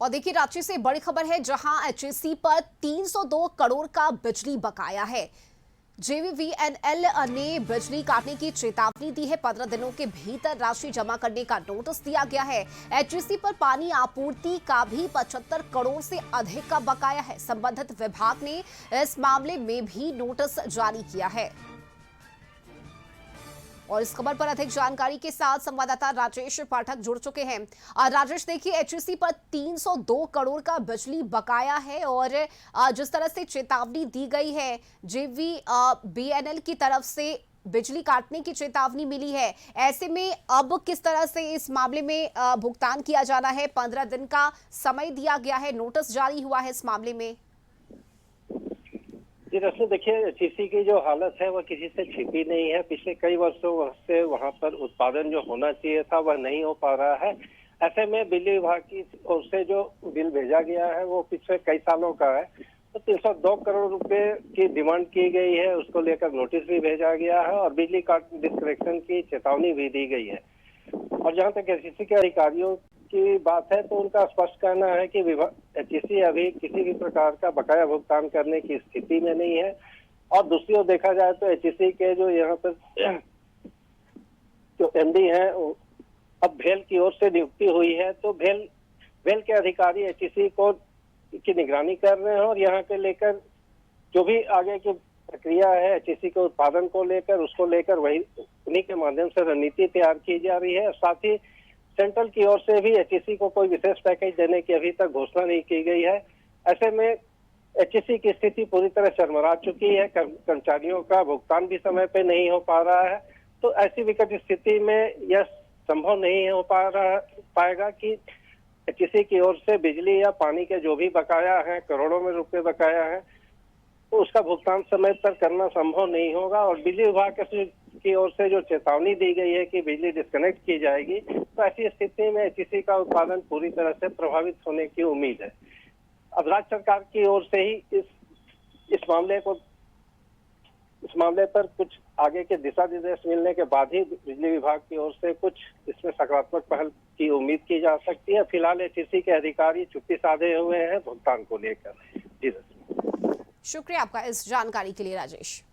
और देखिए रांची से बड़ी खबर है जहां एचईसी पर 302 करोड़ का बिजली बकाया है। जेवीवीएनएल ने बिजली काटने की चेतावनी दी है। 15 दिनों के भीतर राशि जमा करने का नोटिस दिया गया है। एचईसी पर पानी आपूर्ति का भी 75 करोड़ से अधिक का बकाया है। संबंधित विभाग ने इस मामले में भी नोटिस जारी किया है। और इस खबर पर अधिक जानकारी के साथ संवाददाता राजेश पाठक जुड़ चुके हैं। राजेश, देखिए एचईसी पर 302 करोड़ का बिजली बकाया है और जिस तरह से चेतावनी दी गई है बीएनएल की तरफ से बिजली काटने की चेतावनी मिली है, ऐसे में अब किस तरह से इस मामले में भुगतान किया जाना है? 15 दिन का समय दिया गया है, नोटिस जारी हुआ है इस मामले में। जी दरअसल देखिए, एचईसी की जो हालत है वह किसी से छिपी नहीं है। पिछले कई वर्षों से वहां पर उत्पादन जो होना चाहिए था वह नहीं हो पा रहा है। ऐसे में बिजली विभाग की ओर से जो बिल भेजा गया है वो पिछले कई सालों का है। तो 302 करोड़ रुपए की डिमांड की गई है, उसको लेकर नोटिस भी भेजा गया है और बिजली काट डिस्कनेक्शन की चेतावनी भी दी गई है। और जहां तक एचईसी के अधिकारियों की बात है तो उनका स्पष्ट कहना है कि एचईसी अभी किसी भी प्रकार का बकाया भुगतान करने की स्थिति में नहीं है। और दूसरी ओर देखा जाए तो एचईसी के जो यहाँ पर जो एमडी हैं अब भेल की ओर से नियुक्ति हुई है, तो भेल के अधिकारी एचईसी को की निगरानी कर रहे हैं और यहाँ के लेकर जो भी आगे की प्रक्रिया है एचईसी के उत्पादन को लेकर उसको लेकर वही उन्हीं के माध्यम से रणनीति तैयार की जा रही है। साथ ही सेंट्रल की ओर से भी एचईसी को कोई विशेष पैकेज देने की अभी तक घोषणा नहीं की गई है। ऐसे में एचईसी की स्थिति पूरी तरह चरमरा चुकी है। कर्मचारियों का भुगतान भी समय पे नहीं हो पा रहा है। तो ऐसी विकट स्थिति में यह संभव नहीं हो पाएगा कि एचईसी की ओर से बिजली या पानी के जो भी बकाया है, करोड़ों में रुपए बकाया है, तो उसका भुगतान समय पर करना संभव नहीं होगा। और बिजली विभाग की ओर से जो चेतावनी दी गई है कि बिजली डिस्कनेक्ट की जाएगी, तो ऐसी स्थिति में एचईसी का उत्पादन पूरी तरह से प्रभावित होने की उम्मीद है। अब राज्य सरकार की ओर से ही इस मामले पर कुछ आगे के दिशा निर्देश मिलने के बाद ही बिजली विभाग की ओर से कुछ इसमें सकारात्मक पहल की उम्मीद की जा सकती है। फिलहाल एचईसी के अधिकारी चुप्पी साधे हुए हैं भुगतान को लेकर। जी शुक्रिया आपका इस जानकारी के लिए राजेश।